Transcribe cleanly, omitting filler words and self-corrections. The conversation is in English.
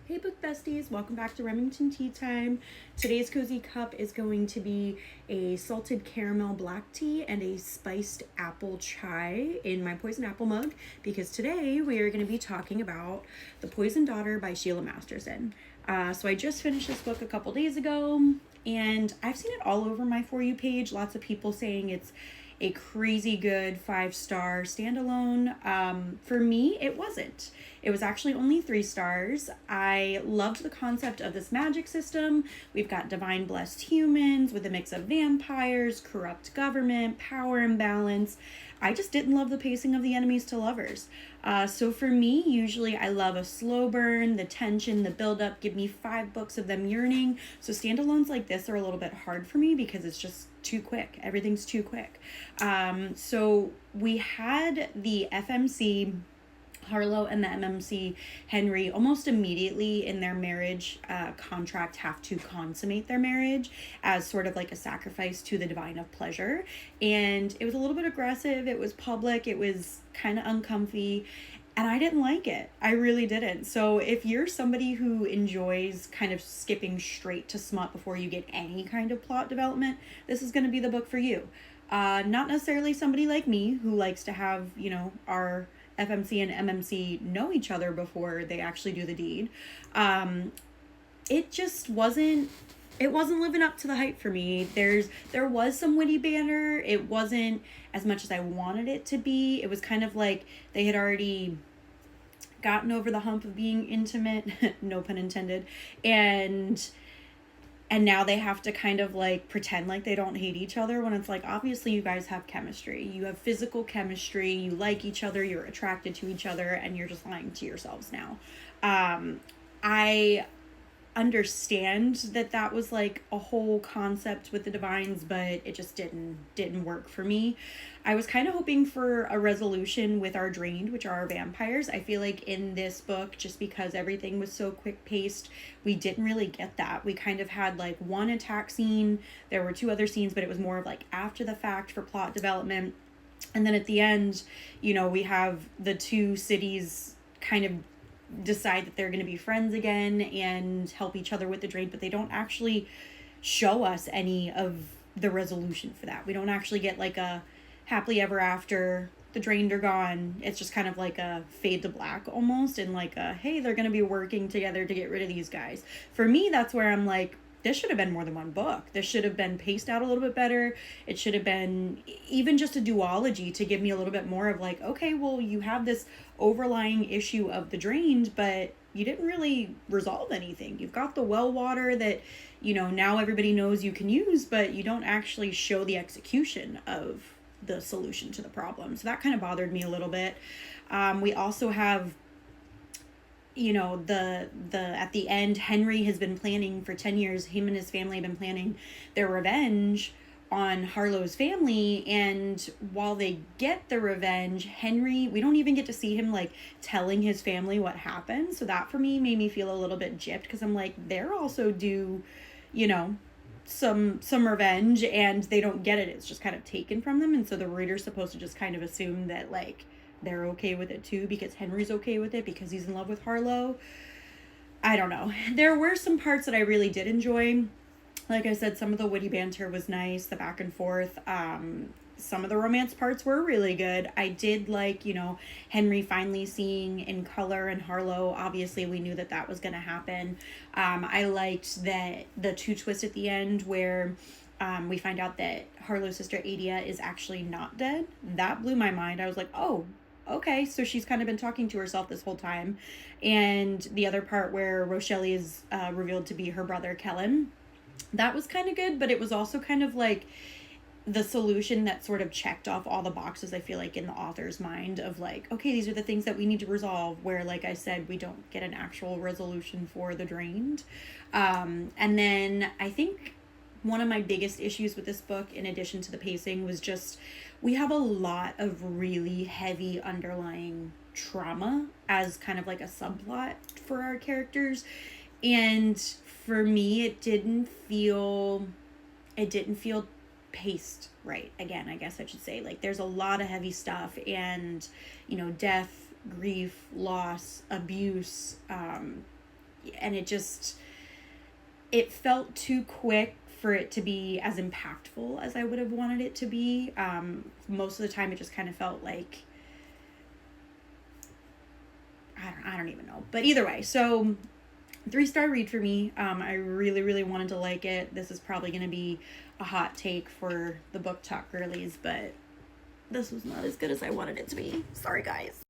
Hey book besties, welcome back to Remington Tea Time. Today's cozy cup is going to be a salted caramel black tea and a spiced apple chai in my poison apple mug, because today we are going to be talking about The Poisoned Daughter by Sheila Masterson. So I just finished this book a couple days ago, and I've seen it all over my For You page. Lots of people saying it's a crazy good 5-star standalone. For me, it wasn't. It was actually only 3 stars. I loved the concept of this magic system. We've got divine blessed humans with a mix of vampires, corrupt government, power imbalance. I just didn't love the pacing of the enemies to lovers. So for me, usually I love a slow burn, the tension, the buildup. Give me 5 books of them yearning. So standalones like this are a little bit hard for me because it's just too quick. Everything's too quick. So we had the FMC Harlow and the MMC Henry almost immediately in their marriage contract have to consummate their marriage as sort of like a sacrifice to the divine of pleasure. And it was a little bit aggressive. It was public. It was kind of uncomfy. And I didn't like it. I really didn't. So if you're somebody who enjoys kind of skipping straight to smut before you get any kind of plot development, this is going to be the book for you. Not necessarily somebody like me who likes to have, our FMC and MMC know each other before they actually do the deed. It just wasn't living up to the hype for me. There was some witty banter. It wasn't as much as I wanted it to be. It was kind of like they had already gotten over the hump of being intimate, no pun intended, and now they have to kind of like pretend like they don't hate each other, when it's like, obviously you guys have chemistry. You have physical chemistry. You like each other. You're attracted to each other, and you're just lying to yourselves now. I understand that was like a whole concept with the divines, but it just didn't work for me. I was kind of hoping for a resolution with our drained, which are our vampires. I feel like in this book, just because everything was so quick paced, we didn't really get that. We kind of had like one attack scene. There were 2 other scenes, but it was more of like after the fact for plot development. And then at the end, we have the 2 cities kind of decide that they're going to be friends again and help each other with the drain, but they don't actually show us any of the resolution for that. We don't actually get like a happily ever after, the drained are gone. It's just kind of like a fade to black almost, and like a, hey, they're going to be working together to get rid of these guys. For me, that's where I'm like, this should have been more than one book. This should have been paced out a little bit better. It should have been even just a duology to give me a little bit more of like, okay, well, you have this overlying issue of the drained, but you didn't really resolve anything. You've got the well water that, now everybody knows you can use, but you don't actually show the execution of the solution to the problem. So that kind of bothered me a little bit. We also have the at the end, Henry has been planning for 10 years. Him and his family have been planning their revenge on Harlow's family, and while they get the revenge, Henry, we don't even get to see him like telling his family what happened. So that for me made me feel a little bit gypped, because I'm like, they're also due some revenge, and they don't get it. It's just kind of taken from them, and so the reader's supposed to just kind of assume that like they're okay with it too, because Henry's okay with it because he's in love with Harlow. I don't know. There were some parts that I really did enjoy. Like I said, some of the witty banter was nice, the back and forth. Some of the romance parts were really good. I did like, Henry finally seeing in color, and Harlow, obviously we knew that was going to happen. I liked that the 2 twist at the end where we find out that Harlow's sister Adia is actually not dead. That blew my mind. I was like, oh, okay, so she's kind of been talking to herself this whole time. And the other part where Rochelle is revealed to be her brother Kellen, that was kind of good, but it was also kind of like the solution that sort of checked off all the boxes, I feel like, in the author's mind of like, okay, these are the things that we need to resolve, where, like I said, we don't get an actual resolution for the drained. And then I think one of my biggest issues with this book, in addition to the pacing, was just we have a lot of really heavy underlying trauma as kind of like a subplot for our characters. And for me, it didn't feel paced right. Again, I guess I should say, like, there's a lot of heavy stuff, and death, grief, loss, abuse, and it felt too quick for it to be as impactful as I would have wanted it to be. Most of the time it just kind of felt like, I don't even know. But either way, so 3-star read for me. I really, really wanted to like it. This is probably going to be a hot take for the Book Talk girlies, but this was not as good as I wanted it to be. Sorry, guys.